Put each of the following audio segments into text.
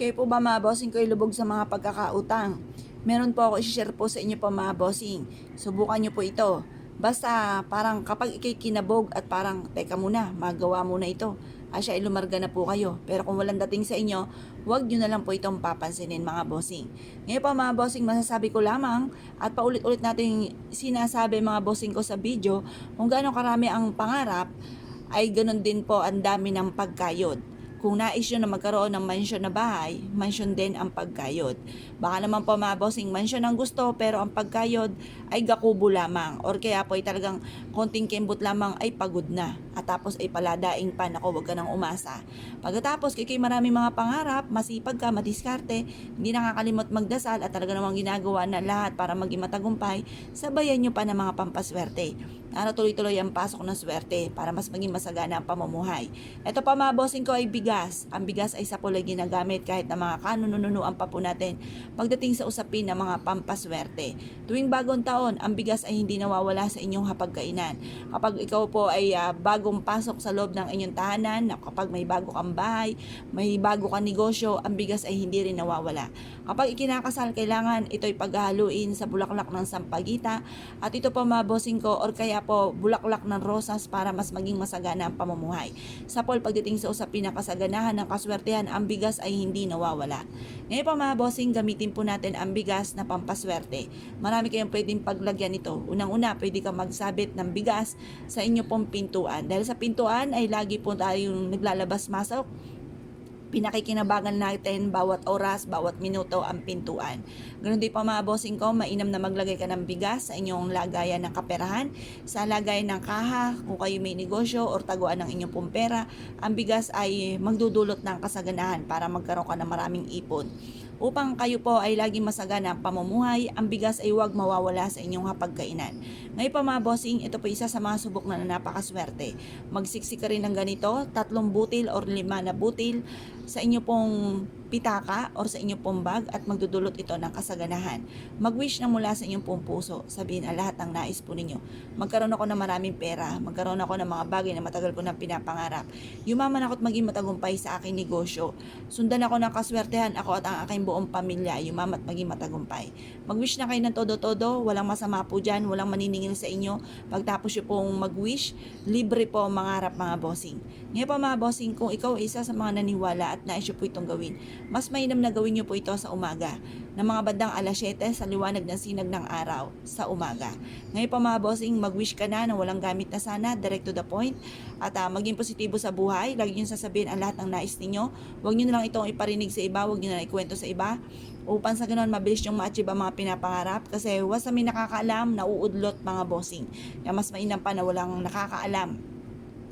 Kayo po ba mga bossing ko ay lubog sa mga pagkakautang? Meron po ako i-share po sa inyo po mga bossing. Subukan nyo po ito. Basta parang kapag ikay kinabog at parang teka muna, magawa muna ito. Asya ay lumarga na po kayo. Pero kung walang dating sa inyo, huwag nyo na lang po itong papansinin mga bossing. Ngayon po mga bossing, masasabi ko lamang at paulit-ulit natin sinasabi mga bossing ko sa video kung gaano karami ang pangarap ay ganun din po ang dami ng pagkayod. Kung nais nyo na magkaroon ng mansyon na bahay, mansyon din ang pagkayod. Baka naman po mga bossing, mansyon ang gusto pero ang pagkayod ay gakubo lamang. Or kaya po ay talagang konting kembot lamang ay pagod na. At tapos ay paladaing pa, naku, wag ka nang umasa. Pagkatapos, kay maraming mga pangarap, masipag ka, madiskarte, hindi nakakalimot magdasal at talaga namang ginagawa na lahat para maging matagumpay, sabayan nyo pa ng mga pampaswerte. Para tuloy-tuloy ang pasok ng swerte para mas maging masagana ang pamumuhay. Ito pa mga bossing ko ay bigas. Ang bigas ay sa pulay ginagamit kahit na mga kanununuan pa po natin pagdating sa usapin ng mga pampaswerte. Tuwing bagong taon, ang bigas ay hindi nawawala sa inyong hapagkainan. Kapag ikaw po ay bagong pasok sa loob ng inyong tahanan, kapag may bago kang bahay, may bago kang negosyo, ang bigas ay hindi rin nawawala. Kapag ikinakasal, kailangan ito'y paghahaluin sa bulaklak ng sampagita at ito po mga bossing ko or kaya po bulaklak ng rosas para mas maging masagana ang pamumuhay. Sa Paul, pagdating sa usapin ng kasaganahan ng kaswertehan, ang bigas ay hindi nawawala. Ngayon po mga bossing, gamitin po natin ang bigas na pampaswerte. Marami kayong pwedeng paglagyan ito. Unang-una, pwede kang magsabit ng bigas sa inyo pong pintuan. Dahil sa pintuan ay lagi po tayong naglalabas-masok, pinakikinabangan natin bawat oras, bawat minuto ang pintuan. Ganun din pa mga bossing ko, mainam na maglagay ka ng bigas sa inyong lagayan ng kaperahan, sa lagayan ng kaha, kung kayo may negosyo or taguan ng inyong pong pera, ang bigas ay magdudulot ng kasaganahan para magkaroon ka ng maraming ipon. Upang kayo po ay laging masagana ang pamumuhay, ang bigas ay huwag mawawala sa inyong hapagkainan. Ngayon pa mga bossing, ito po isa sa mga subok na napakaswerte. Magsiksik ka rin ng ganito, 3 butil or 5 na butil sa inyo pong pitaka or sa inyo pong bag at magdudulot ito ng kasaganahan. Mag-wish na mula sa inyong pong puso. Sabihin ang lahat ng nais po ninyo. Magkaroon ako ng maraming pera. Magkaroon ako ng mga bagay na matagal ko nang pinapangarap. Yumaman ako at maging matagumpay sa aking negosyo. Sundan ako ng kaswertehan, ako at ang aking buong pamilya. Yumaman at maging matagumpay. Mag-wish na kayo ng todo-todo. Walang masama po dyan. Walang maniningil sa inyo. Pagtapos yung pong mag-wish, libre po ang mangarap mga bossing. Ngayon pa mga bossing, kung ikaw isa sa mga naniwala at nais po itong gawin, mas mainam na gawin nyo po ito sa umaga, ng mga bandang alas 7 sa liwanag ng sinag ng araw sa umaga. Ngayon pa mga bossing, mag-wish ka na walang gamit na sana, direct to the point, at maging positibo sa buhay. Lagi nyo sasabihin ang lahat ng nais ninyo. Huwag nyo na lang itong iparinig sa iba, huwag nyo na lang ikwento sa iba, upang sa ganoon mabilis yung ma-achieve ang mga pinapangarap kasi wasa may nakakaalam, nauudlot mga bossing. Kaya mas mainam pa na walang nakakaalam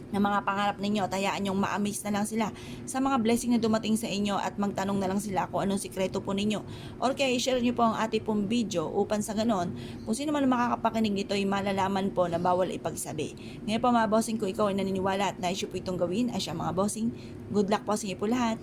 ng mga pangarap ninyo at hayaan nyong ma-amaze na lang sila sa mga blessing na dumating sa inyo at magtanong na lang sila kung anong sikreto po ninyo. Or kaya i-share nyo po ang ating pong video upang sa ganon, kung sino man makakapakinig nito ay malalaman po na bawal ipagsabi. Ngayon po mga bossing, kung ikaw ay naniniwala at nais po itong gawin, ay siya mga bossing, good luck po sa inyo po lahat.